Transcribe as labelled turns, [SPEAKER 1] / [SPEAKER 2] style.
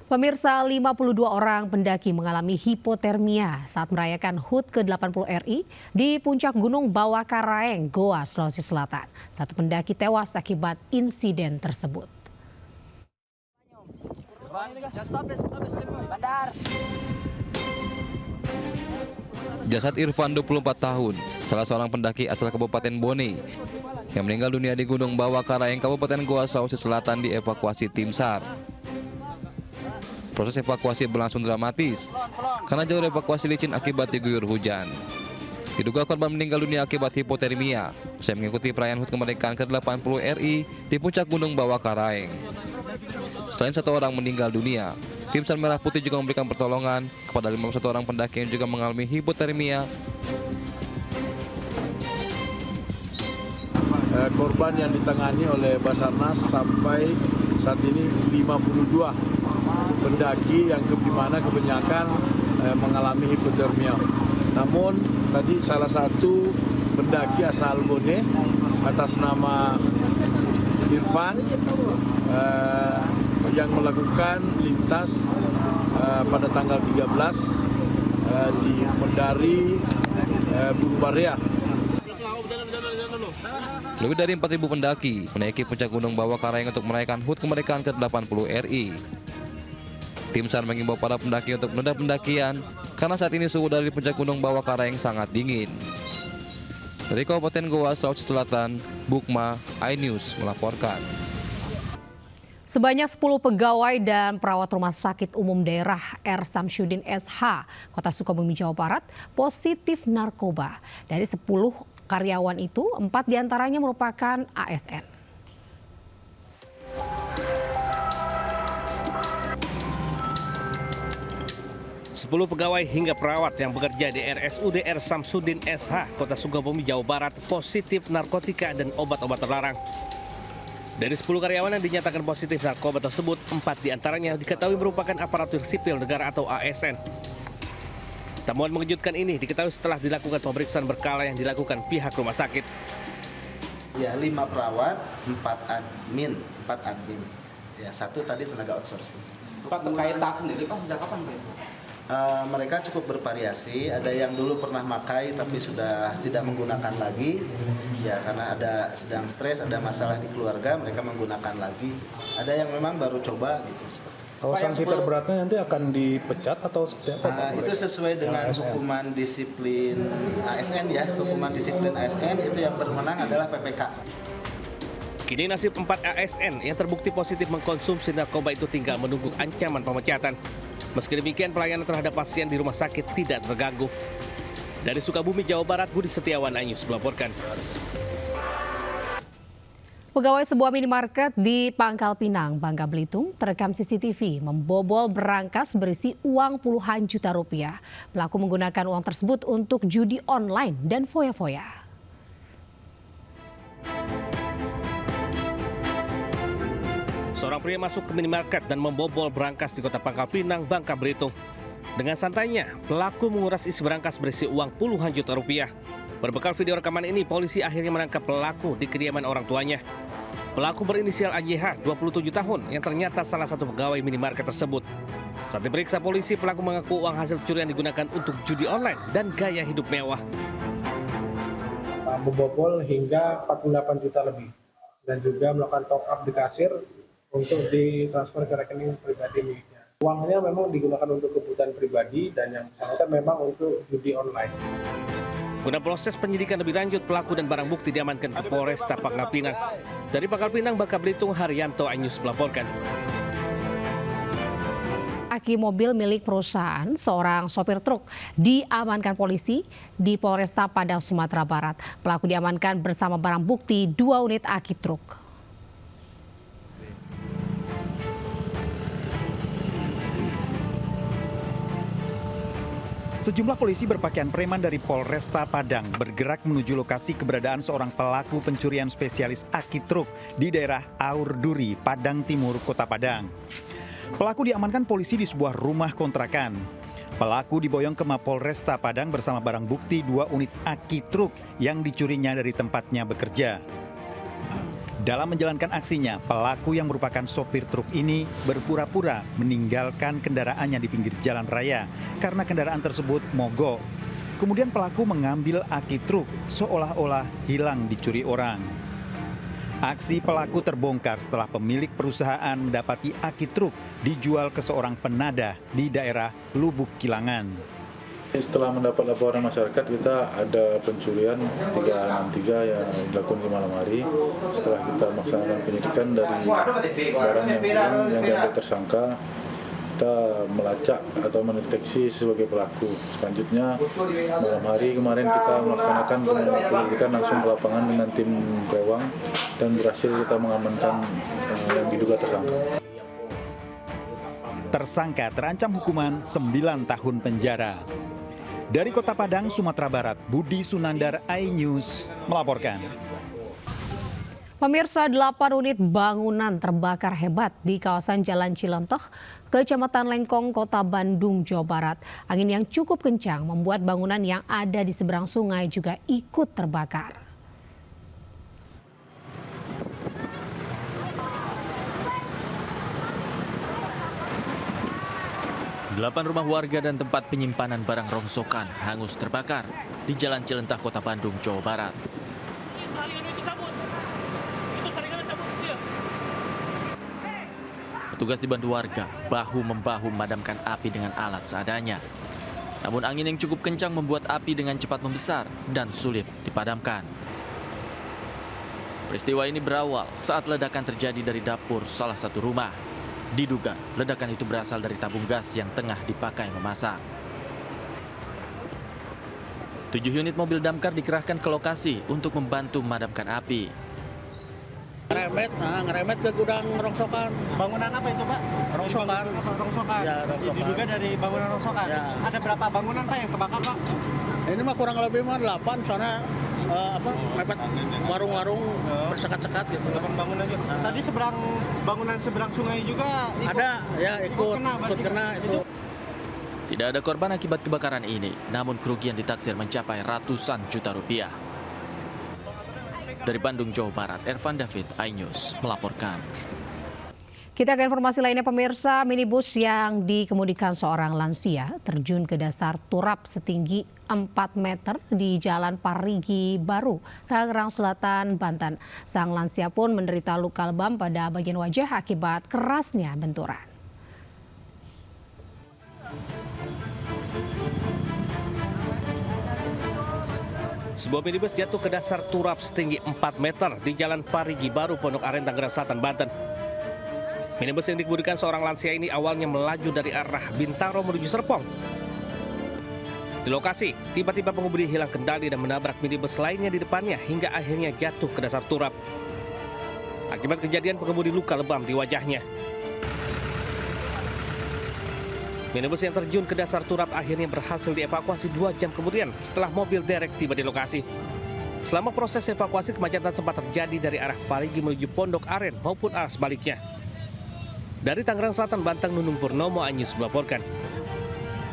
[SPEAKER 1] Pemirsa, 52 orang pendaki mengalami hipotermia saat merayakan HUT ke-80 RI di puncak Gunung Bawakaraeng, Goa, Sulawesi Selatan. Satu pendaki tewas akibat insiden tersebut.
[SPEAKER 2] Jasad Irfan, 24 tahun, salah seorang pendaki asal Kabupaten Bone, yang meninggal dunia di Gunung Bawakaraeng, Kabupaten Goa, Sulawesi Selatan dievakuasi tim SAR. Proses evakuasi berlangsung dramatis karena jalur evakuasi licin akibat diguyur hujan. Diduga korban meninggal dunia akibat hipotermia usai mengikuti perayaan HUT kemerdekaan ke-80 RI di puncak Gunung Bawakaraeng. Selain satu orang meninggal dunia, tim SAR Merah Putih juga memberikan pertolongan kepada 51 orang pendaki yang juga mengalami hipotermia.
[SPEAKER 3] Korban yang ditangani oleh Basarnas sampai saat ini 52 pendaki yang dimana kebanyakan mengalami hipotermia. Namun tadi salah satu pendaki asal Bone atas nama Irfan yang melakukan lintas pada tanggal 13 di Mendari Burubarea.
[SPEAKER 2] Lebih dari 4.000 pendaki menaiki puncak Gunung Bawakaraeng untuk merayakan HUT kemerdekaan ke-80 RI. Tim SAR mengimbau para pendaki untuk menunda pendakian karena saat ini suhu dari puncak Gunung Bawakaraeng sangat dingin. Dari Kabupaten Goa, Sulawesi Selatan, Bukma, iNews melaporkan.
[SPEAKER 1] Sebanyak 10 pegawai dan perawat Rumah Sakit Umum Daerah R. Samsudin SH, Kota Sukabumi, Jawa Barat, positif narkoba. Dari 10 karyawan itu, 4 diantaranya merupakan ASN.
[SPEAKER 4] Sepuluh pegawai hingga perawat yang bekerja di RSUD R. Samsudin SH, Kota Sukabumi, Jawa Barat, positif narkotika dan obat-obat terlarang. Dari 10 karyawan yang dinyatakan positif narkoba tersebut, 4 diantaranya diketahui merupakan aparatur sipil negara atau ASN. Temuan mengejutkan ini diketahui setelah dilakukan pemeriksaan berkala yang dilakukan pihak rumah sakit.
[SPEAKER 5] Ya, 5 perawat, 4 admin. Ya, 1 tadi tenaga outsourcing.
[SPEAKER 6] Pak, terkait tas sendiri, Pak, sejak kapan, Pak?
[SPEAKER 5] Mereka cukup bervariasi, ada yang dulu pernah pakai tapi sudah tidak menggunakan lagi. Ya, karena ada sedang stres, ada masalah di keluarga, mereka menggunakan lagi. Ada yang memang baru coba gitu seperti.
[SPEAKER 7] Kalau sanksi terberatnya nanti akan dipecat atau seperti apa?
[SPEAKER 5] Itu sesuai dengan hukuman disiplin ASN ya. Hukuman disiplin ASN itu yang berwenang adalah PPK.
[SPEAKER 4] Kini nasib 4 ASN yang terbukti positif mengkonsumsi narkoba itu tinggal menunggu ancaman pemecatan. Meski demikian, pelayanan terhadap pasien di rumah sakit tidak terganggu. Dari Sukabumi, Jawa Barat, Budi Setiawan, iNews melaporkan.
[SPEAKER 1] Pegawai sebuah minimarket di Pangkal Pinang, Bangka Belitung, terekam CCTV membobol berangkas berisi uang puluhan juta rupiah. Pelaku menggunakan uang tersebut untuk judi online dan foya-foya.
[SPEAKER 4] Seorang pria masuk ke minimarket dan membobol berangkas di Kota Pangkal Pinang, Bangka Belitung. Dengan santainya, pelaku menguras isi berangkas berisi uang puluhan juta rupiah. Berbekal video rekaman ini, polisi akhirnya menangkap pelaku di kediaman orang tuanya. Pelaku berinisial AJH, 27 tahun, yang ternyata salah satu pegawai minimarket tersebut. Saat diperiksa polisi, pelaku mengaku uang hasil curian digunakan untuk judi online dan gaya hidup mewah.
[SPEAKER 8] Membobol hingga 48 juta lebih dan juga melakukan top up di kasir untuk ditransfer ke rekening pribadi miliknya. Uangnya memang digunakan untuk kebutuhan pribadi dan yang bersangkutan memang untuk judi online.
[SPEAKER 4] Guna proses penyidikan lebih lanjut, pelaku dan barang bukti diamankan ke Polresta Pangkal Pinang. Dari Pangkal Pinang, Bangka Belitung, Haryanto, iNews melaporkan.
[SPEAKER 1] Aki mobil milik perusahaan, seorang sopir truk, diamankan polisi di Polresta Padang, Sumatera Barat. Pelaku diamankan bersama barang bukti 2 unit aki truk.
[SPEAKER 9] Sejumlah polisi berpakaian preman dari Polresta Padang bergerak menuju lokasi keberadaan seorang pelaku pencurian spesialis aki truk di daerah Aur Duri, Padang Timur, Kota Padang. Pelaku diamankan polisi di sebuah rumah kontrakan. Pelaku diboyong ke Mapolresta Padang bersama barang bukti 2 unit aki truk yang dicurinya dari tempatnya bekerja. Dalam menjalankan aksinya, pelaku yang merupakan sopir truk ini berpura-pura meninggalkan kendaraannya di pinggir jalan raya karena kendaraan tersebut mogok. Kemudian pelaku mengambil aki truk seolah-olah hilang dicuri orang. Aksi pelaku terbongkar setelah pemilik perusahaan mendapati aki truk dijual ke seorang penadah di daerah Lubuk Kilangan.
[SPEAKER 7] Setelah mendapat laporan masyarakat, kita ada pencurian 363 yang dilakukan di malam hari. Setelah kita melaksanakan penyidikan dari barang yang hilang yang diambil tersangka, kita melacak atau mendeteksi sebagai pelaku. Selanjutnya malam hari kemarin kita melaksanakan penyelidikan langsung ke lapangan dengan tim Rewang dan berhasil kita mengamankan yang diduga tersangka.
[SPEAKER 9] Tersangka terancam hukuman 9 tahun penjara. Dari Kota Padang, Sumatera Barat, Budi Sunandar, iNews melaporkan.
[SPEAKER 1] Pemirsa, 8 unit bangunan terbakar hebat di kawasan Jalan Cilontoh, Kecamatan Lengkong, Kota Bandung, Jawa Barat. Angin yang cukup kencang membuat bangunan yang ada di seberang sungai juga ikut terbakar.
[SPEAKER 10] Delapan rumah warga dan tempat penyimpanan barang rongsokan hangus terbakar di Jalan Cilentah, Kota Bandung, Jawa Barat. Petugas dibantu warga bahu-membahu memadamkan api dengan alat seadanya. Namun angin yang cukup kencang membuat api dengan cepat membesar dan sulit dipadamkan. Peristiwa ini berawal saat ledakan terjadi dari dapur salah satu rumah. Diduga ledakan itu berasal dari tabung gas yang tengah dipakai memasak. 7 unit mobil damkar dikerahkan ke lokasi untuk membantu memadamkan api.
[SPEAKER 11] Ngeremet ke gudang rongsokan.
[SPEAKER 12] Bangunan apa itu, Pak?
[SPEAKER 11] Rongsokan.
[SPEAKER 12] Rongsokan.
[SPEAKER 11] Ya, rongsokan.
[SPEAKER 12] Diduga dari bangunan rongsokan. Ya. Ada berapa bangunan, Pak, yang kebakar, Pak?
[SPEAKER 11] Ini mah kurang lebih 8, soalnya mepet warung-warung bersekat-sekat gitu.
[SPEAKER 12] 8 bangunan juga. Tadi bangunan seberang sungai juga ikut,
[SPEAKER 11] ada, ya ikut kena itu.
[SPEAKER 10] Tidak ada korban akibat kebakaran ini, namun kerugian ditaksir mencapai ratusan juta rupiah. Dari Bandung, Jawa Barat, Ervan David, iNews melaporkan.
[SPEAKER 1] Kita ke informasi lainnya, pemirsa. Minibus yang dikemudikan seorang lansia terjun ke dasar turap setinggi 4 meter di Jalan Parigi Baru, Tangerang Selatan, Banten. Sang lansia pun menderita luka lebam pada bagian wajah akibat kerasnya benturan.
[SPEAKER 4] Sebuah minibus jatuh ke dasar turap setinggi 4 meter di Jalan Parigi Baru, Pondok Aren, Tangerang Selatan, Banten. Minibus yang dikemudikan seorang lansia ini awalnya melaju dari arah Bintaro menuju Serpong. Di lokasi, tiba-tiba pengemudi hilang kendali dan menabrak minibus lainnya di depannya hingga akhirnya jatuh ke dasar turap. Akibat kejadian, pengemudi luka lebam di wajahnya. Minibus yang terjun ke dasar turap akhirnya berhasil dievakuasi 2 jam kemudian setelah mobil derek tiba di lokasi. Selama proses evakuasi, kemacetan sempat terjadi dari arah Parigi menuju Pondok Aren maupun arah sebaliknya. Dari Tangerang Selatan, Banten, Nunung Purnomo, iNews melaporkan.